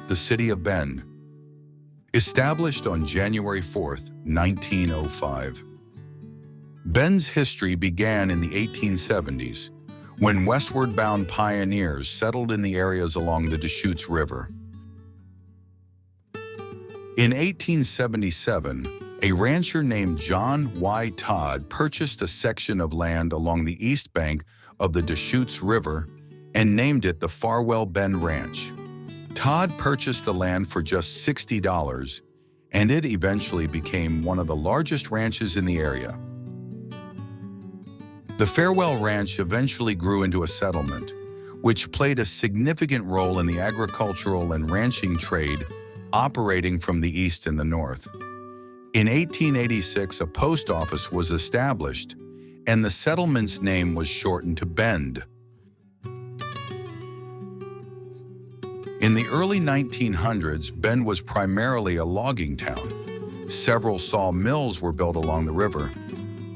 the city of Bend. Established on January 4th, 1905. Bend's history began in the 1870s, when westward-bound pioneers settled in the areas along the Deschutes River. In 1877, a rancher named John Y. Todd purchased a section of land along the east bank of the Deschutes River and named it the Farwell Bend Ranch. Todd purchased the land for just $60, and it eventually became one of the largest ranches in the area. The Farwell Ranch eventually grew into a settlement, which played a significant role in the agricultural and ranching trade operating from the east and the north. In 1886, a post office was established, and the settlement's name was shortened to Bend. In the early 1900s, Bend was primarily a logging town. Several sawmills were built along the river,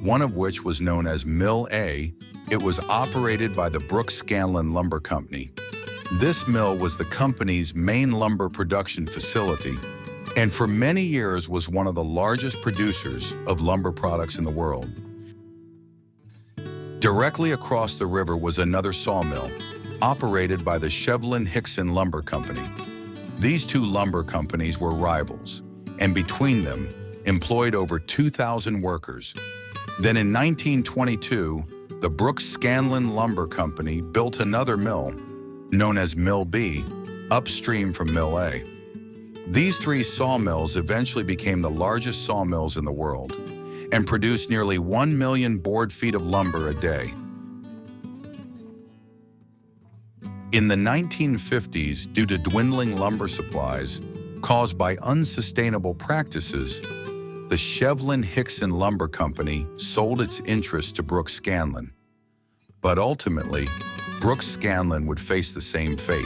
one of which was known as Mill A. It was operated by the Brooks Scanlon Lumber Company. This mill was the company's main lumber production facility, and for many years was one of the largest producers of lumber products in the world. Directly across the river was another sawmill, operated by the Shevlin-Hickson Lumber Company. These two lumber companies were rivals, and between them, employed over 2,000 workers. Then in 1922, the Brooks Scanlon Lumber Company built another mill, known as Mill B, upstream from Mill A. These three sawmills eventually became the largest sawmills in the world and produced nearly 1 million board feet of lumber a day. In the 1950s, due to dwindling lumber supplies caused by unsustainable practices, the Shevlin-Hickson Lumber Company sold its interest to Brooks Scanlon. But ultimately, Brooks Scanlon would face the same fate.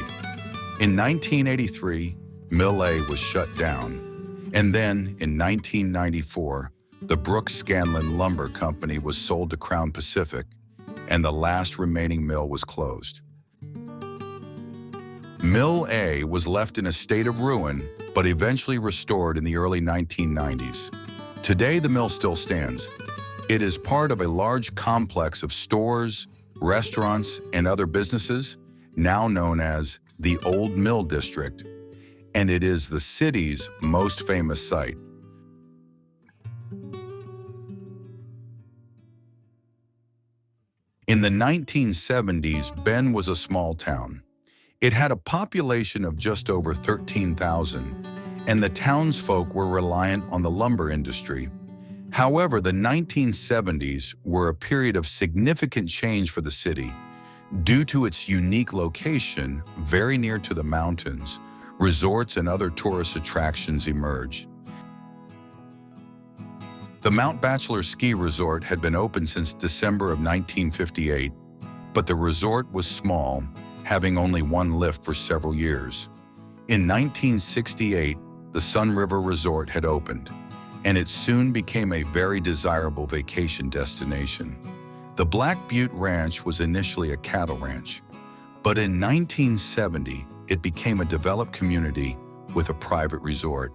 In 1983, Mill A was shut down, and then in 1994, the Brooks Scanlon Lumber Company was sold to Crown Pacific, and the last remaining mill was closed. Mill A was left in a state of ruin, but eventually restored in the early 1990s. Today, the mill still stands. It is part of a large complex of stores, restaurants, and other businesses, now known as the Old Mill District, and it is the city's most famous site. In the 1970s, Bend was a small town. It had a population of just over 13,000, and the townsfolk were reliant on the lumber industry. However, the 1970s were a period of significant change for the city. Due to its unique location, very near to the mountains, resorts and other tourist attractions emerged. The Mount Bachelor Ski Resort had been open since December of 1958, but the resort was small, having only one lift for several years. In 1968, the Sun River Resort had opened, and it soon became a very desirable vacation destination. The Black Butte Ranch was initially a cattle ranch, but in 1970, it became a developed community with a private resort.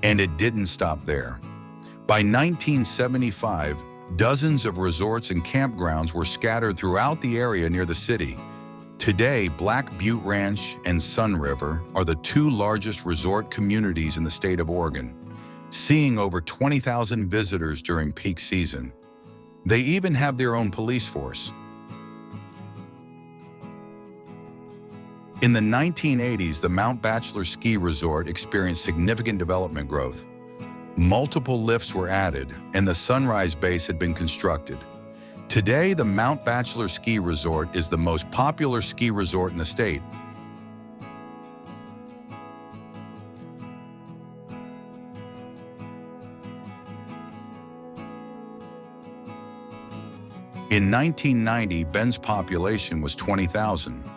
And it didn't stop there. By 1975, dozens of resorts and campgrounds were scattered throughout the area near the city. Today, Black Butte Ranch and Sun River are the two largest resort communities in the state of Oregon, seeing over 20,000 visitors during peak season. They even have their own police force. In the 1980s, the Mount Bachelor Ski Resort experienced significant development growth. Multiple lifts were added, and the Sunrise Base had been constructed. Today, the Mount Bachelor Ski Resort is the most popular ski resort in the state. In 1990, Bend's population was 20,000,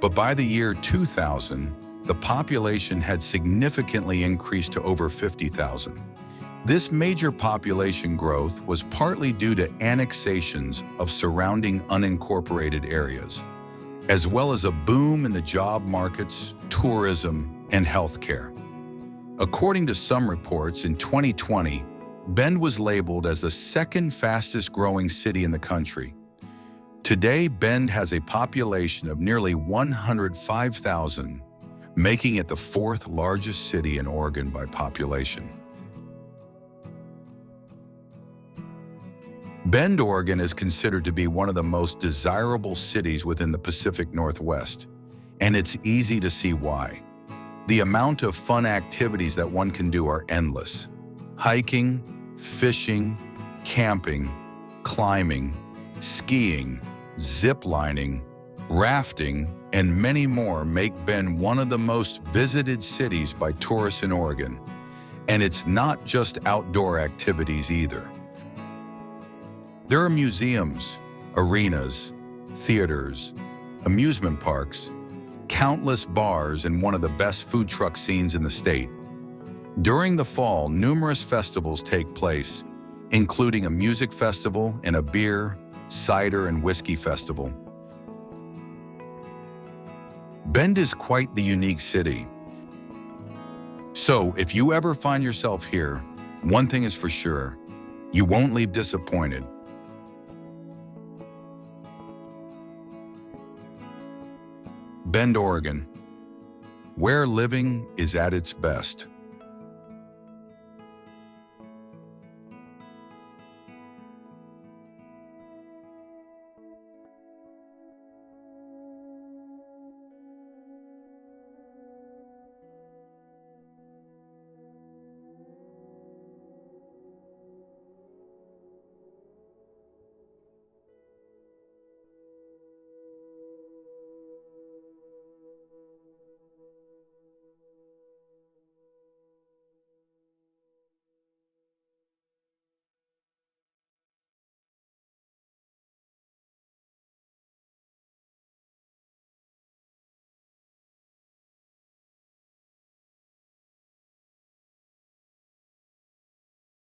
but by the year 2000, the population had significantly increased to over 50,000. This major population growth was partly due to annexations of surrounding unincorporated areas, as well as a boom in the job markets, tourism, and healthcare. According to some reports, in 2020, Bend was labeled as the second fastest growing city in the country. Today, Bend has a population of nearly 105,000, making it the fourth largest city in Oregon by population. Bend, Oregon is considered to be one of the most desirable cities within the Pacific Northwest, and it's easy to see why. The amount of fun activities that one can do are endless. Hiking, fishing, camping, climbing, skiing, zip lining, rafting, and many more make Bend one of the most visited cities by tourists in Oregon. And it's not just outdoor activities either. There are museums, arenas, theaters, amusement parks, countless bars, and one of the best food truck scenes in the state. During the fall, numerous festivals take place, including a music festival and a beer, cider, and whiskey festival. Bend is quite the unique city. So, if you ever find yourself here, one thing is for sure, you won't leave disappointed. Bend, Oregon, where living is at its best.